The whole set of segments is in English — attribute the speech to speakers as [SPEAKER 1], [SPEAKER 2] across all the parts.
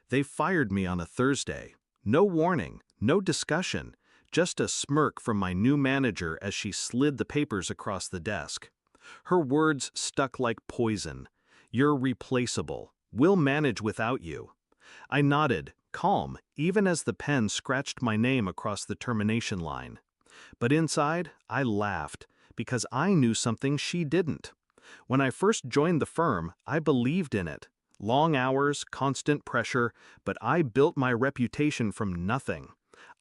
[SPEAKER 1] They fired me on a Thursday. No warning, no discussion, just a smirk from my new manager as she slid the papers across the desk. Her words stuck like poison. "You're replaceable. We'll manage without you." I nodded, calm, even as the pen scratched my name across the termination line. But inside, I laughed, because I knew something she didn't. When I first joined the firm, I believed in it. Long hours, constant pressure, but I built my reputation from nothing.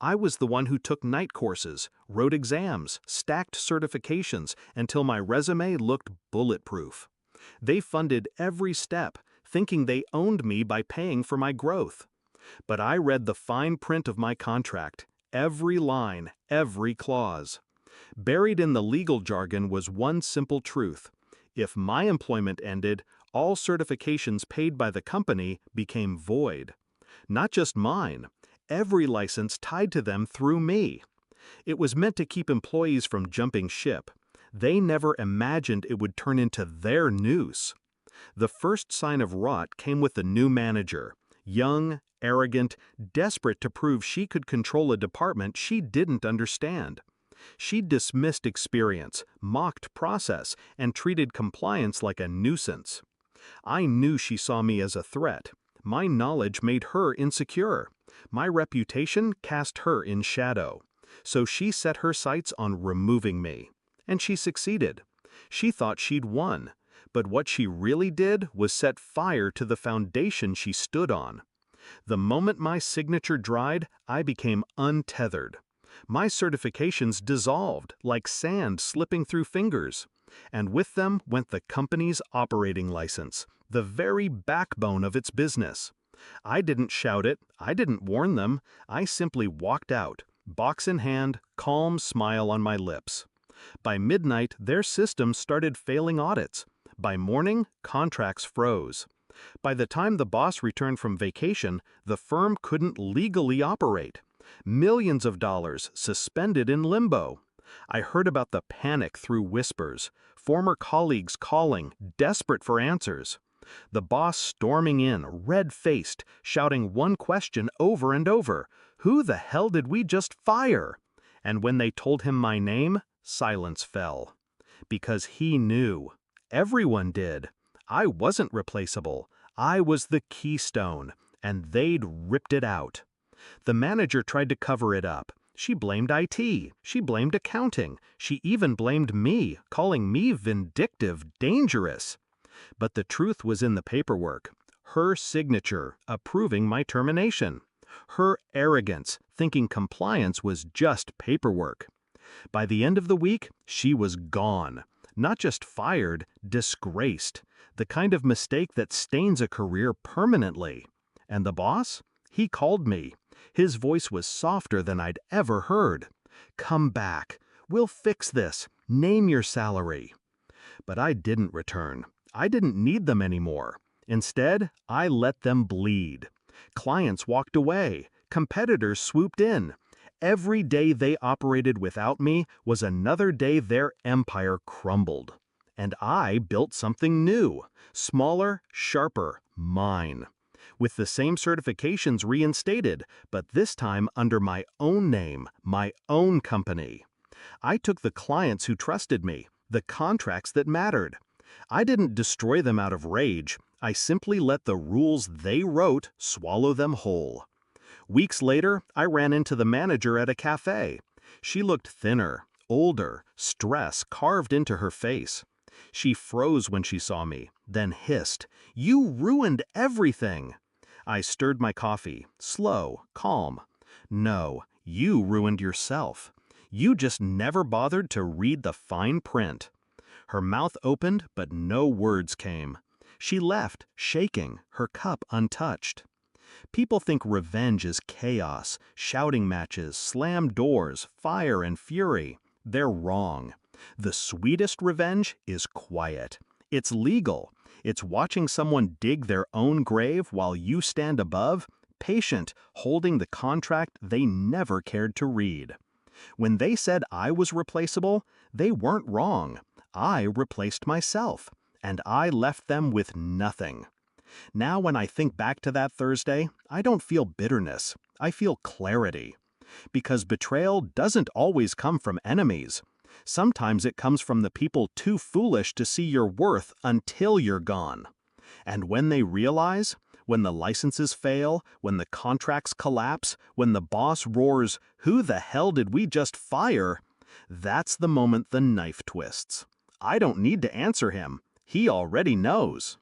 [SPEAKER 1] I was the one who took night courses, wrote exams, stacked certifications until my resume looked bulletproof. They funded every step, thinking they owned me by paying for my growth. But I read the fine print of my contract, every line, every clause. Buried in the legal jargon was one simple truth. If my employment ended, all certifications paid by the company became void. Not just mine, every license tied to them through me. It was meant to keep employees from jumping ship. They never imagined it would turn into their noose. The first sign of rot came with the new manager. Young, arrogant, desperate to prove she could control a department she didn't understand. She dismissed experience, mocked process, and treated compliance like a nuisance. I knew she saw me as a threat. My knowledge made her insecure. My reputation cast her in shadow. So she set her sights on removing me. And she succeeded. She thought she'd won. But what she really did was set fire to the foundation she stood on. The moment my signature dried, I became untethered. My certifications dissolved like sand slipping through fingers. And with them went the company's operating license, the very backbone of its business. I didn't shout it, I didn't warn them, I simply walked out, box in hand, calm smile on my lips. By midnight, their systems started failing audits. By morning, contracts froze. By the time the boss returned from vacation, the firm couldn't legally operate. Millions of dollars suspended in limbo. I heard about the panic through whispers, former colleagues calling, desperate for answers. The boss storming in, red-faced, shouting one question over and over: "Who the hell did we just fire?" And when they told him my name, silence fell. Because he knew. Everyone did. I wasn't replaceable. I was the keystone, and they'd ripped it out. The manager tried to cover it up. She blamed IT. She blamed accounting. She even blamed me, calling me vindictive, dangerous. But the truth was in the paperwork. Her signature, approving my termination. Her arrogance, thinking compliance was just paperwork. By the end of the week, she was gone. Not just fired, disgraced. The kind of mistake that stains a career permanently. And the boss? He called me. His voice was softer than I'd ever heard. "Come back. We'll fix this. Name your salary." But I didn't return. I didn't need them anymore. Instead, I let them bleed. Clients walked away. Competitors swooped in. Every day they operated without me was another day their empire crumbled. And I built something new, smaller, sharper, mine. With the same certifications reinstated, but this time under my own name, my own company. I took the clients who trusted me, the contracts that mattered. I didn't destroy them out of rage. I simply let the rules they wrote swallow them whole. Weeks later, I ran into the manager at a cafe. She looked thinner, older, stress carved into her face. She froze when she saw me, then hissed, "You ruined everything!" I stirred my coffee, slow, calm. "No, you ruined yourself. You just never bothered to read the fine print." Her mouth opened, but no words came. She left, shaking, her cup untouched. People think revenge is chaos, shouting matches, slammed doors, fire and fury. They're wrong. The sweetest revenge is quiet. It's legal. It's watching someone dig their own grave while you stand above, patient, holding the contract they never cared to read. When they said I was replaceable, they weren't wrong. I replaced myself, and I left them with nothing. Now when I think back to that Thursday, I don't feel bitterness. I feel clarity. Because betrayal doesn't always come from enemies. Sometimes it comes from the people too foolish to see your worth until you're gone. And when they realize, when the licenses fail, when the contracts collapse, when the boss roars, "Who the hell did we just fire?" That's the moment the knife twists. I don't need to answer him. He already knows.